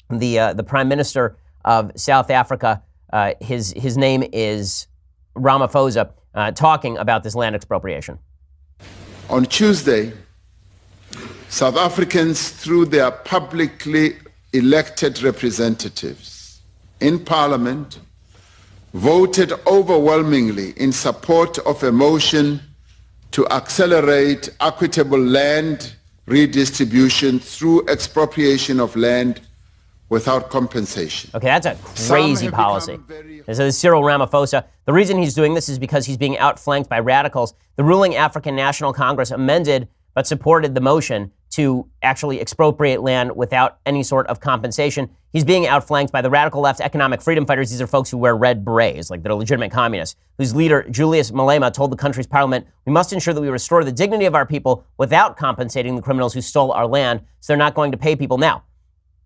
the Prime Minister of South Africa. His name is Ramaphosa, talking about this land expropriation. On Tuesday, South Africans, through their publicly elected representatives in Parliament, voted overwhelmingly in support of a motion to accelerate equitable land redistribution through expropriation of land without compensation. Okay, that's a crazy policy. And so Cyril Ramaphosa, the reason he's doing this is because he's being outflanked by radicals. The ruling African National Congress amended but supported the motion to actually expropriate land without any sort of compensation. He's being outflanked by the radical left economic freedom fighters. These are folks who wear red berets, like they're legitimate communists, whose leader, Julius Malema, told the country's parliament, "We must ensure that we restore the dignity of our people without compensating the criminals who stole our land, so they're not going to pay people." Now,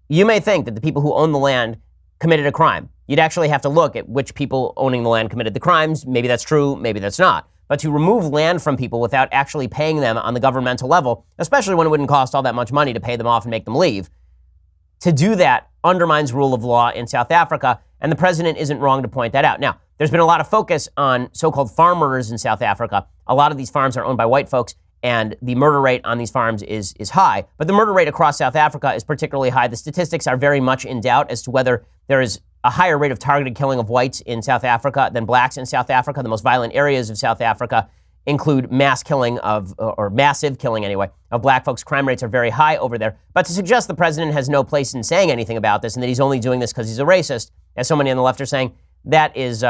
you may think that the people who own the land committed a crime. You'd actually have to look at which people owning the land committed the crimes. Maybe that's true, maybe that's not. But to remove land from people without actually paying them on the governmental level, especially when it wouldn't cost all that much money to pay them off and make them leave, to do that undermines rule of law in South Africa, and the president isn't wrong to point that out. Now, there's been a lot of focus on so-called farm murders in South Africa. A lot of these farms are owned by white folks, and the murder rate on these farms is high. But the murder rate across South Africa is particularly high. The statistics are very much in doubt as to whether there is a higher rate of targeted killing of whites in South Africa than blacks in South Africa. The most violent areas of South Africa include mass killing or massive killing anyway, of black folks. Crime rates are very high over there. But to suggest the president has no place in saying anything about this and that he's only doing this because he's a racist, as so many on the left are saying, that is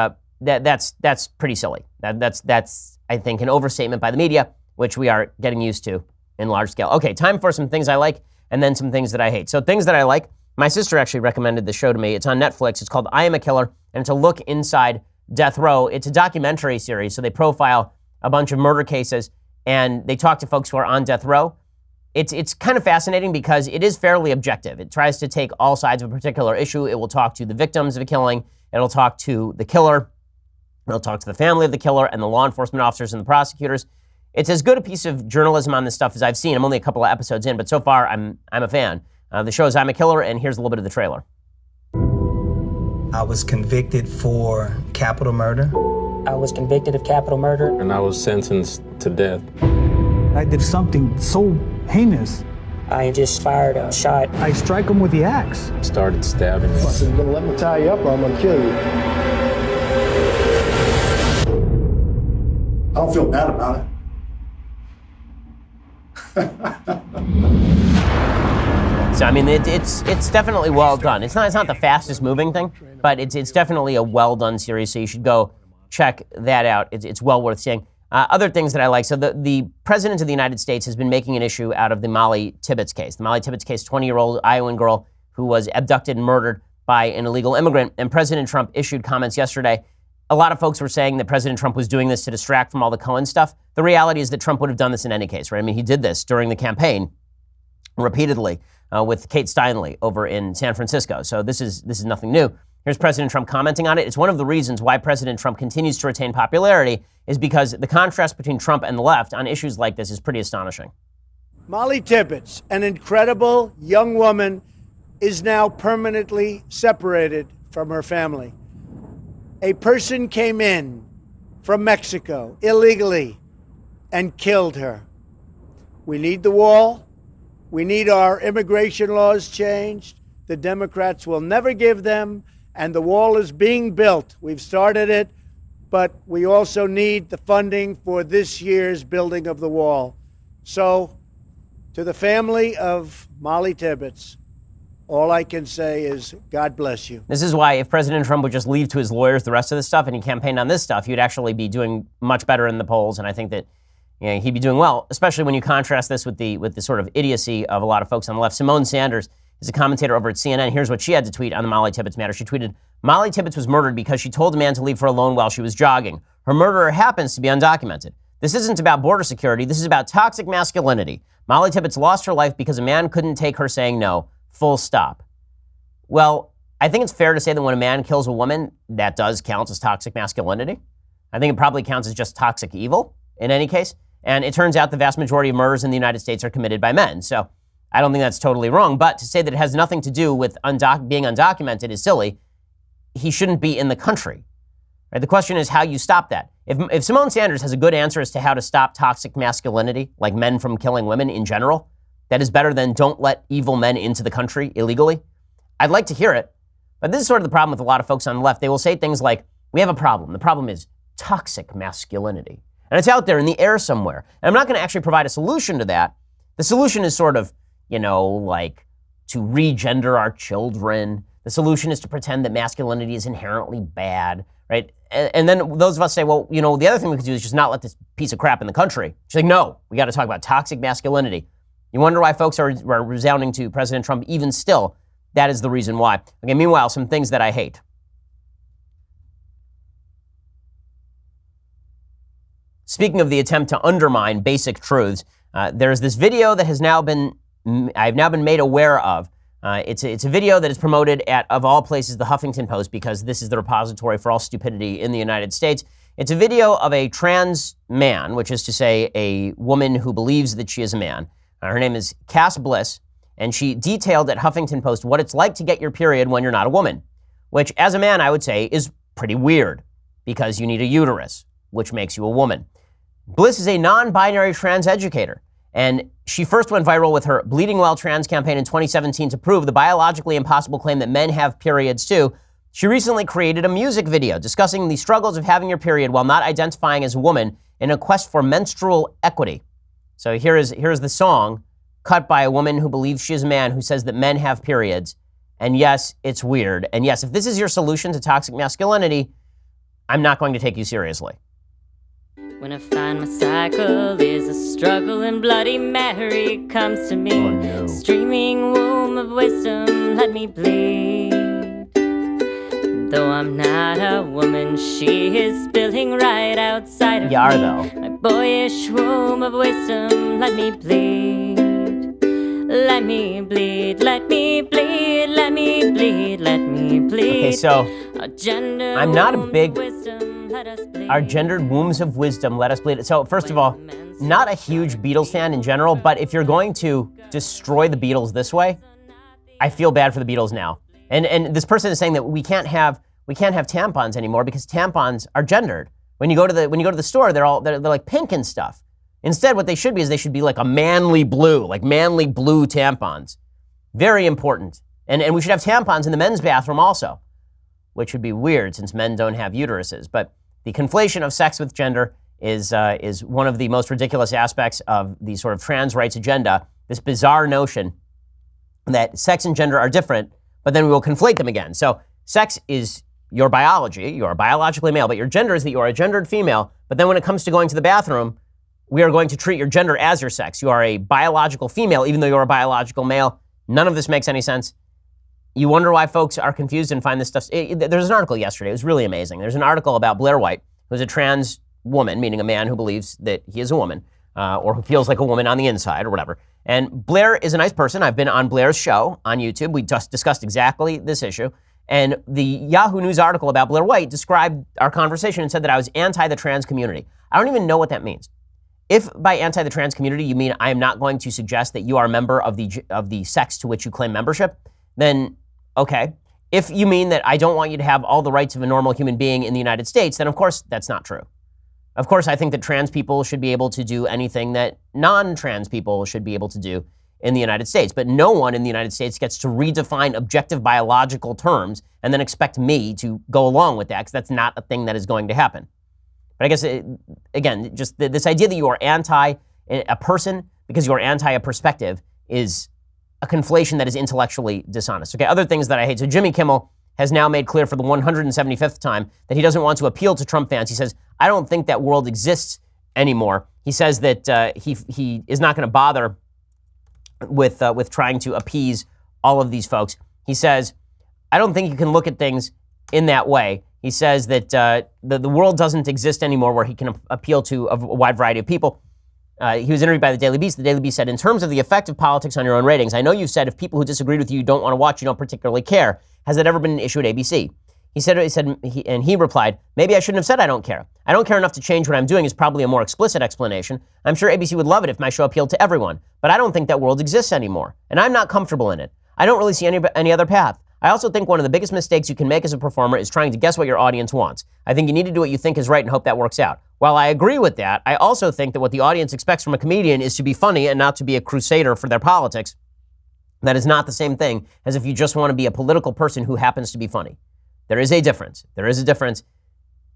that's pretty silly. That's I think an overstatement by the media, which we are getting used to in large scale. Okay, time for some things I like and then some things that I hate. So things that I like. My sister actually recommended the show to me. It's on Netflix. It's called I Am a Killer, and it's a look inside death row. It's a documentary series, so they profile a bunch of murder cases, and they talk to folks who are on death row. It's kind of fascinating because it is fairly objective. It tries to take all sides of a particular issue. It will talk to the victims of a killing. It'll talk to the killer. It'll talk to the family of the killer and the law enforcement officers and the prosecutors. It's as good a piece of journalism on this stuff as I've seen. I'm only a couple of episodes in, but so far I'm a fan. The show is I'm a Killer, and here's a little bit of the trailer. I was convicted for capital murder. I was convicted of capital murder. And I was sentenced to death. I did something so heinous. I just fired a shot. I strike him with the axe. Started stabbing him. I said, "You're gonna let me tie you up or I'm gonna kill you." I don't feel bad about it. So I mean, it's definitely well done. It's not the fastest moving thing, but it's definitely a well done series. So you should go check that out. It's well worth seeing. Other things that I like. So the president of the United States has been making an issue out of the Mollie Tibbetts case. The Mollie Tibbetts case, 20-year-old Iowan girl who was abducted and murdered by an illegal immigrant. And President Trump issued comments yesterday. A lot of folks were saying that President Trump was doing this to distract from all the Cohen stuff. The reality is that Trump would have done this in any case, right? I mean, he did this during the campaign repeatedly with Kate Steinle over in San Francisco. So this is nothing new. Here's President Trump commenting on it. It's one of the reasons why President Trump continues to retain popularity is because the contrast between Trump and the left on issues like this is pretty astonishing. Mollie Tibbetts, an incredible young woman, is now permanently separated from her family. A person came in from Mexico illegally and killed her. We need the wall. We need our immigration laws changed. The Democrats will never give them, and the wall is being built. We've started it, but we also need the funding for this year's building of the wall. So, to the family of Mollie Tibbetts, all I can say is God bless you. This is why if President Trump would just leave to his lawyers the rest of this stuff and he campaigned on this stuff, he'd actually be doing much better in the polls, and I think that he'd be doing well, especially when you contrast this with the sort of idiocy of a lot of folks on the left. Simone Sanders is a commentator over at CNN. Here's what she had to tweet on the Mollie Tibbetts matter. She tweeted, Mollie Tibbetts was murdered because she told a man to leave her alone while she was jogging. Her murderer happens to be undocumented. This isn't about border security. This is about toxic masculinity. Mollie Tibbetts lost her life because a man couldn't take her saying no. Full stop. Well, I think it's fair to say that when a man kills a woman, that does count as toxic masculinity. I think it probably counts as just toxic evil in any case. And it turns out the vast majority of murders in the United States are committed by men. So I don't think that's totally wrong. But to say that it has nothing to do with being undocumented is silly. He shouldn't be in the country. Right? The question is how you stop that. If Simone Sanders has a good answer as to how to stop toxic masculinity, like men from killing women in general, that is better than don't let evil men into the country illegally, I'd like to hear it. But this is sort of the problem with a lot of folks on the left. They will say things like, we have a problem. The problem is toxic masculinity. And it's out there in the air somewhere. And I'm not going to actually provide a solution to that. The solution is sort of, like to regender our children. The solution is to pretend that masculinity is inherently bad, right? And then those of us say, well, the other thing we could do is just not let this piece of crap in the country. She's like, no, we got to talk about toxic masculinity. You wonder why folks are resounding to President Trump even still. That is the reason why. Okay, meanwhile, some things that I hate. Speaking of the attempt to undermine basic truths, there's this video that I've now been made aware of. It's a video that is promoted at, of all places, the Huffington Post, because this is the repository for all stupidity in the United States. It's a video of a trans man, which is to say a woman who believes that she is a man. Her name is Cass Bliss, and she detailed at Huffington Post what it's like to get your period when you're not a woman, which as a man I would say is pretty weird because you need a uterus, which makes you a woman. Bliss is a non-binary trans educator, and she first went viral with her Bleeding Well Trans campaign in 2017 to prove the biologically impossible claim that men have periods too. She recently created a music video discussing the struggles of having your period while not identifying as a woman in a quest for menstrual equity. So here's the song cut by a woman who believes she is a man who says that men have periods. And yes, it's weird. And yes, if this is your solution to toxic masculinity, I'm not going to take you seriously. When I find my cycle is a struggle and Bloody Mary comes to me. Streaming womb of wisdom, let me bleed. Though I'm not a woman, she is spilling right outside of you are, me. though. My boyish womb of wisdom, let me bleed. Let me bleed, let me bleed, let me bleed, let me bleed. Okay, so I'm not a big... Our gendered wombs of wisdom, let us bleed. So first of all, not a huge Beatles fan in general, but if you're going to destroy the Beatles this way, I feel bad for the Beatles now. And this person is saying that we can't have tampons anymore because tampons are gendered. When you go to the store, they're like pink and stuff. Instead, what they should be is they should be like a manly blue tampons. Very important. And we should have tampons in the men's bathroom also, which would be weird since men don't have uteruses. But the conflation of sex with gender is one of the most ridiculous aspects of the sort of trans rights agenda, this bizarre notion that sex and gender are different, but then we will conflate them again. So sex is your biology, you are biologically male, but your gender is that you are a gendered female, But then when it comes to going to the bathroom, we are going to treat your gender as your sex. You are a biological female, even though you're a biological male. None of this makes any sense. You wonder why folks are confused and find this stuff. There's an article yesterday. It was really amazing. There's an article about Blair White, who's a trans woman, meaning a man who believes that he is a woman, or who feels like a woman on the inside or whatever. And Blair is a nice person. I've been on Blair's show on YouTube. We just discussed exactly this issue. And the Yahoo News article about Blair White described our conversation and said that I was anti the trans community. I don't even know what that means. If by anti the trans community you mean I am not going to suggest that you are a member of the sex to which you claim membership, then okay. If you mean that I don't want you to have all the rights of a normal human being in the United States, then of course that's not true. Of course, I think that trans people should be able to do anything that non-trans people should be able to do in the United States. But no one in the United States gets to redefine objective biological terms and then expect me to go along with that, because that's not a thing that is going to happen. But I guess, again, just this idea that you are anti a person because you are anti a perspective is a conflation that is intellectually dishonest. Okay, other things that I hate. So Jimmy Kimmel has now made clear for the 175th time that he doesn't want to appeal to Trump fans. He says, I don't think that world exists anymore. He says that he is not going to bother with trying to appease all of these folks. He says, I don't think you can look at things in that way. He says that the world doesn't exist anymore where he can appeal to a wide variety of people. He was interviewed by the Daily Beast. The Daily Beast said, in terms of the effect of politics on your own ratings, I know you've said if people who disagreed with you don't want to watch, you don't particularly care. Has that ever been an issue at ABC? He replied, maybe I shouldn't have said I don't care. I don't care enough to change what I'm doing is probably a more explicit explanation. I'm sure ABC would love it if my show appealed to everyone, but I don't think that world exists anymore, and I'm not comfortable in it. I don't really see any other path. I also think one of the biggest mistakes you can make as a performer is trying to guess what your audience wants. I think you need to do what you think is right and hope that works out. While I agree with that, I also think that what the audience expects from a comedian is to be funny and not to be a crusader for their politics. That is not the same thing as if you just want to be a political person who happens to be funny. There is a difference. There is a difference.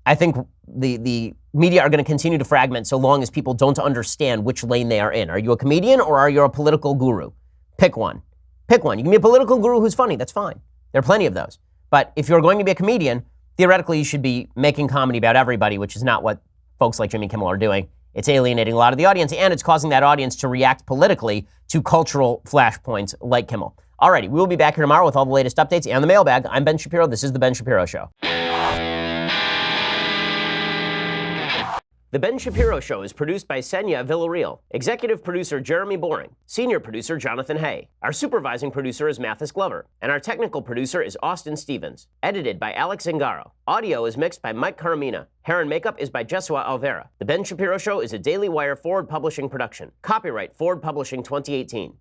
I think the media are going to continue to fragment so long as people don't understand which lane they are in. Are you a comedian or are you a political guru? Pick one. Pick one. You can be a political guru who's funny. That's fine. There are plenty of those. But if you're going to be a comedian, theoretically you should be making comedy about everybody, which is not what folks like Jimmy Kimmel are doing. It's alienating a lot of the audience, and it's causing that audience to react politically to cultural flashpoints like Kimmel. Alrighty, we will be back here tomorrow with all the latest updates and the mailbag. I'm Ben Shapiro. This is The Ben Shapiro Show. The Ben Shapiro Show is produced by Senya Villarreal, executive producer Jeremy Boring, senior producer Jonathan Hay. Our supervising producer is Mathis Glover, and our technical producer is Austin Stevens. Edited by Alex Zingaro. Audio is mixed by Mike Caramina. Hair and makeup is by Jesua Alvera. The Ben Shapiro Show is a Daily Wire Forward Publishing production. Copyright Forward Publishing 2018.